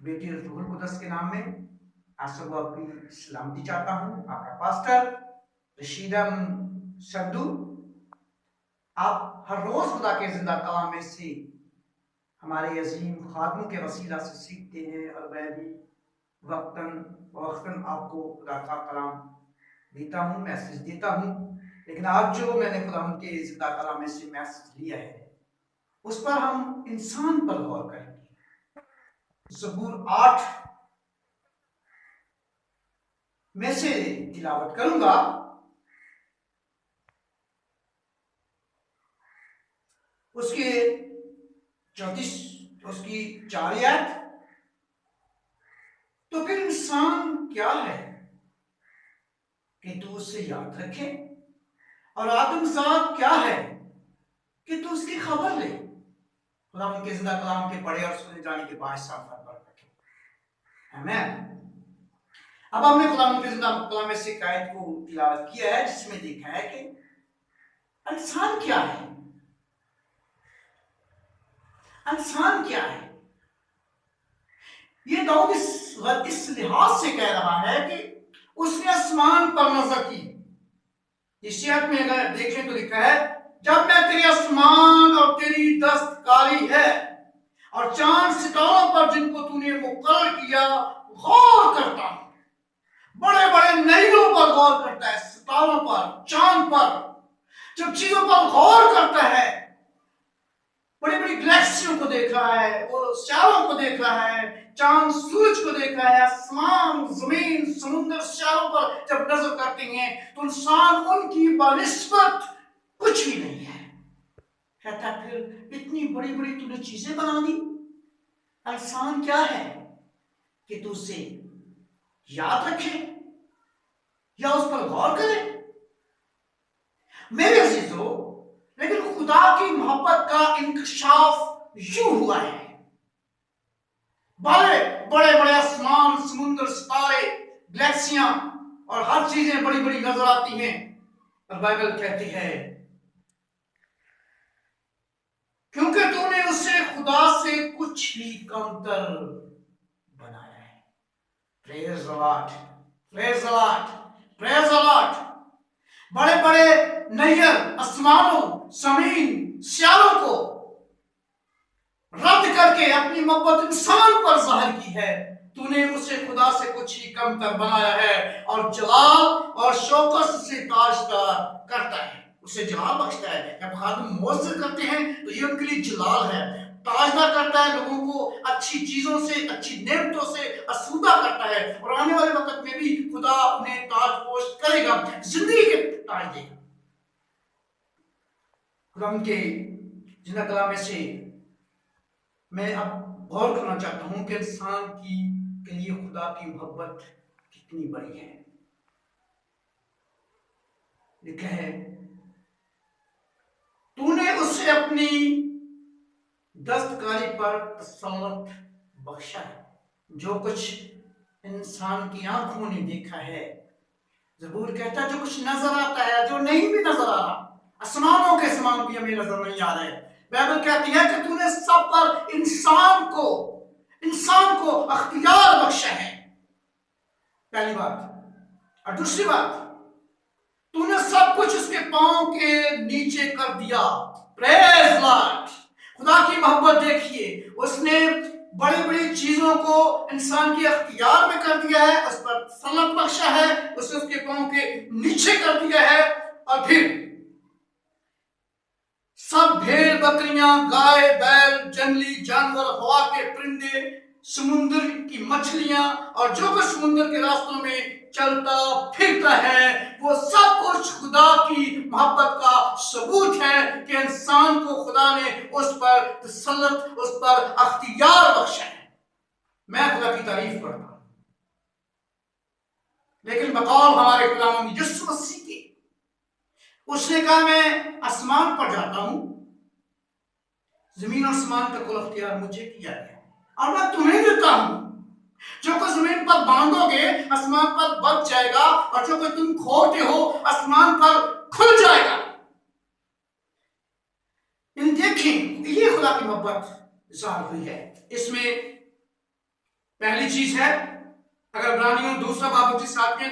बेटी रूहुल कुदस के नाम में आप सबको आपकी सलामती चाहता हूँ। आपका पास्टर रशीदम सद्दू। आप हर रोज खुदा के जिंदा कलाम में से हमारे अजीम खादमों के वसीला से सीखते हैं और मैं भी वक्तन आपको खुदा का कलाम देता हूँ, मैसेज देता हूँ। लेकिन आज जो मैंने खुदा के जिंदा कलाम में से मैसेज लिया है उस पर हम इंसान पर गौर करेंगे। ज़बूर 8 में से तिलावत करूंगा। उसके 34 उसकी 4 आयत। तो फिर इंसान क्या है कि तू उससे याद रखे, और आदमजात क्या है कि तू उसकी खबर ले। खुदा उनके जिंदा कलाम के पढ़े और सुने जाने के बाद साफ पर रखे। आमीन। अब हमने खुदा उनके जिंदा कलाम में से आयत को तिलावत किया है जिसमें देखा है कि इंसान क्या है। इंसान क्या है ये दाऊद इस लिहाज से कह रहा है कि उसने आसमान पर नजर की। इस आयत में अगर देखें तो लिखा है, जब मैं तेरे आसमान और तेरी दस्तकारी है और चांद सितारों पर जिनको तूने मुकर्रर किया गौर करता हूं। बड़े बड़े नईरों पर गौर करता है, सितारों पर, चांद पर। जब चीजों पर गौर करता है, बड़ी बड़ी गैलेक्सियों को देख रहा है, वो सितारों को देख रहा है, चांद सूरज को देख रहा है, आसमान, जमीन, समुद्र, सितारों पर जब नजर करते हैं तो इंसान उनकी बनिस्बत कुछ भी नहीं है। कहता फिर इतनी बड़ी बड़ी तूने चीजें बना दी। इंसान क्या है कि तू उसे याद रखे या उस पर गौर करे। मेरे अजीजों, लेकिन खुदा की मोहब्बत का इंकशाफ यूं हुआ है। बड़े बड़े बड़े आसमान, समुद्र, सितारे, गैलेक्सियां और हर चीजें बड़ी बड़ी नजर आती हैं, और बाइबल कहती है क्योंकि तूने उसे खुदा से कुछ भी कमतर बनाया है। Praise the Lord, praise the Lord, praise the Lord. बड़े बड़े नैयर, आसमानों, जमीन, सियारों को रद्द करके अपनी मोहब्बत इंसान पर जाहिर की है। तूने उसे खुदा से कुछ ही कमतर बनाया है और जलाल और शौकत से ताजदार करता है, उसे जलाल बख्शता है। जब खादिम मुअज्जिर करते हैं तो ये उनके लिए जलाल है, ताजदार करता है, लोगों को अच्छी चीजों से, अच्छी नेमतों से आसूदा करता है, और आने वाले वक्त में भी खुदा उन्हें ताजपोश करेगा, जिंदगी के ताज देगा। खुदा उनके जिंदा कलाम में से मैं अब गौर करना चाहता हूं कि इंसान की के लिए खुदा की मोहब्बत कितनी बड़ी है। लिखा है, तूने उसे अपनी दस्तकारी पर तसल्लुत बख्शा है। जो कुछ इंसान की आंखों ने देखा है, ज़बूर कहता है जो कुछ नजर आता है, जो नहीं भी नजर आ रहा, आसमानों के समान भी हमें नजर नहीं आ रहे। बाइबल कहती है कि तूने सब पर इंसान को अख्तियार बख्शा है, पहली बात। और दूसरी बात, तूने सब कुछ उसके पांव के नीचे कर दिया। Praise Lord. खुदा की मोहब्बत देखिए, उसने बड़ी बड़ी चीजों को इंसान के अख्तियार में कर दिया है, उस पर तसल्लुत बख्शा है, उसे उसके पांव के नीचे कर दिया है। और फिर सब भेड़ बकरियां, गाय बैल, जंगली जानवर, हवा के परिंदे, समुद्र की मछलियां और जो कुछ समुद्र के रास्तों में चलता फिरता है, वो सब कुछ खुदा की मोहब्बत का सबूत है कि इंसान को खुदा ने उस पर तसल्लुत, उस पर अख्तियार बख्शा है। मैं खुदा की तारीफ करता हूं, लेकिन बकौल हमारे खुदा यीशु मसीह के, उसने कहा मैं आसमान पर जाता हूं, जमीन और आसमान का कुल अख्तियार मुझे किया गया और मैं तुम्हें देता हूं। जो कुछ जमीन पर बांधोगे आसमान पर बच जाएगा, और जो कुछ तुम खोते हो आसमान पर खुल जाएगा। इन देखें, ये खुदा की मोहब्बत जाहिर हुई है। इसमें पहली चीज है, अगर इब्रानियों 2 बाब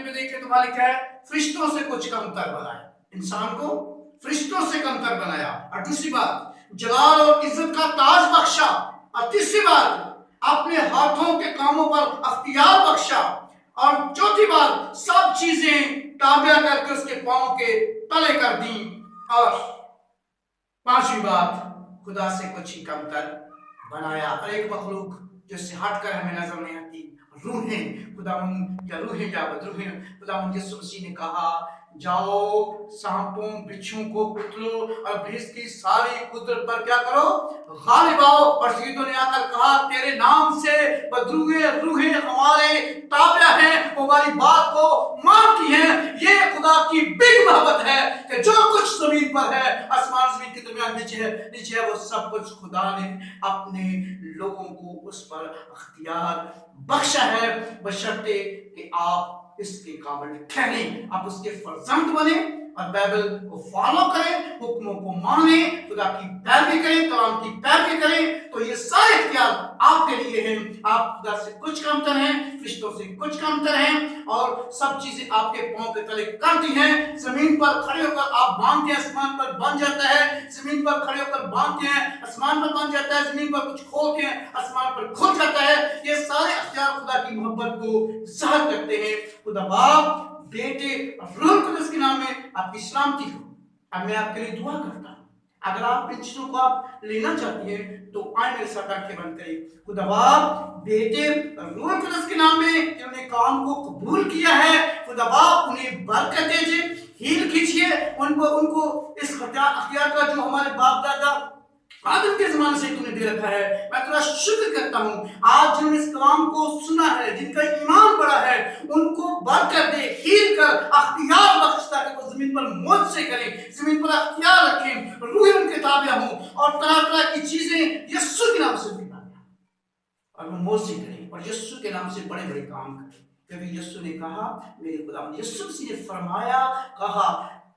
में देखें तो वहां लिखा है फरिश्तों से कुछ कमतर बनाया, इंसान को फरिश्तों से कमतर बनाया। और दूसरी बात, जलाल और इज्जत का ताज बख्शा। और तीसरी बात, अपने हाथों के कामों पर अख्तियार बख्शा। और चौथी बात, सब चीजें ताबिया करके उसके पांव के तले कर दी। और पांचवी बात, खुदा से कुछ ही कमतर बनाया। और एक मखलूक जिससे हटकर हमें नजर नहीं आती, रूहें, खुदावंद या रूहें क्या रूहें, खुदावंद यीशु मसीह ने कहा जाओ सांपों बिच्छू को कुतलो और भैंस की सारी कुदरत पर क्या करो, गालिब आओ। और शहीदों ने आकर कहा तेरे नाम से बदरूहें रूहें हमारे ताबिया हैं, हमारी बात को मानती हैं। ये खुदा की बिग मोहब्बत है कि जो कुछ जमीन पर है, आसमान जमीन के दरमियान नीचे है, वो सब कुछ खुदा ने अपने लोगों को उस पर अख्तियार बख्शा है, बशर्ते कि आप इसके काबिल ठहरे, आप उसके फर्जंद बने और बाइबल को फॉलो करें, हुक्मों को माने, खुदा की पैरवी करें, कलाम की पैरवी करें, तो ये सारे इख्तियार आपके लिए हैं। आप खुदा से कुछ कमतर हैं, फरिश्तों से कुछ कमतर हैं, और सब चीजें आपके पांव के तले करती हैं। जमीन पर खड़े होकर आप बांधते हैं, आसमान पर बन जाता है। जमीन पर खड़े होकर बांधते हैं, आसमान पर बन जाता है। जमीन पर कुछ खोलते हैं, आसमान पर खुल जाता है। ये सारे इख्तियार खुदा की मोहब्बत को जाहिर करते हैं। खुदा बाप, बेटे और रूह कुदस के नाम में आपकी सलामती हो। अब मैं आपके लिए दुआ करता हूं। अगर आप इन चीजों को आप लेना चाहती हैं तो आए मेरे साथ आंखें बंद करें। खुदा बाप, बेटे और रूह कुदस के नाम में जिन्होंने काम को कबूल किया है, खुदा बाप उन्हें बरकत दीजिए, हील खींचिए उनको इस अख्तियार का जो हमारे बाप दादा आदम के जमाने से तूने दे रखा है। मैं तेरा शुक्र करता हूं, आज जिन्होंने इस कलाम को सुना है, जिनका ईमान बड़ा है, उनको बरकत दे, हील कर, अख्तियार बख्श, ताकि वो जमीन पर मौज से करें, जमीन पर अख्तियार रखें, रूह उनके ताबिया हो, और तरह तरह की चीजें यीशु के नाम से भी और वो मौज से करें, और यीशु के नाम से बड़े बड़े काम करें। क्योंकि यीशु ने कहा, मेरे खुदा यीशु मसीह ने फरमाया, कहा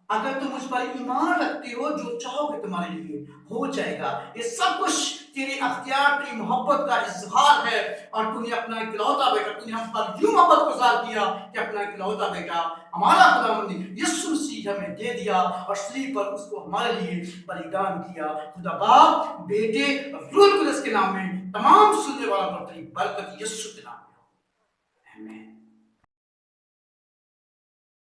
अगर तुम मुझ पर ईमान रखते हो, जो चाहोगे तुम्हारे लिए हो जाएगा। ये सब कुछ तेरे अख्तियार, तेरी मोहब्बत का इजहार है। और तूने अपना इकलौता बेटा, तूने हम पर यूं मोहब्बत को ज़ाहिर किया कि अपना इकलौता बेटा हमारा खुदावंद यीशु मसीह हमें दे दिया, और सलीब पर उसको हमारे लिए बलिदान किया। खुदा बाप, बेटे और रूह कुदस के नाम में तमाम सुनने वालों पर तेरी बरकत यीशु के नाम में। आमीन।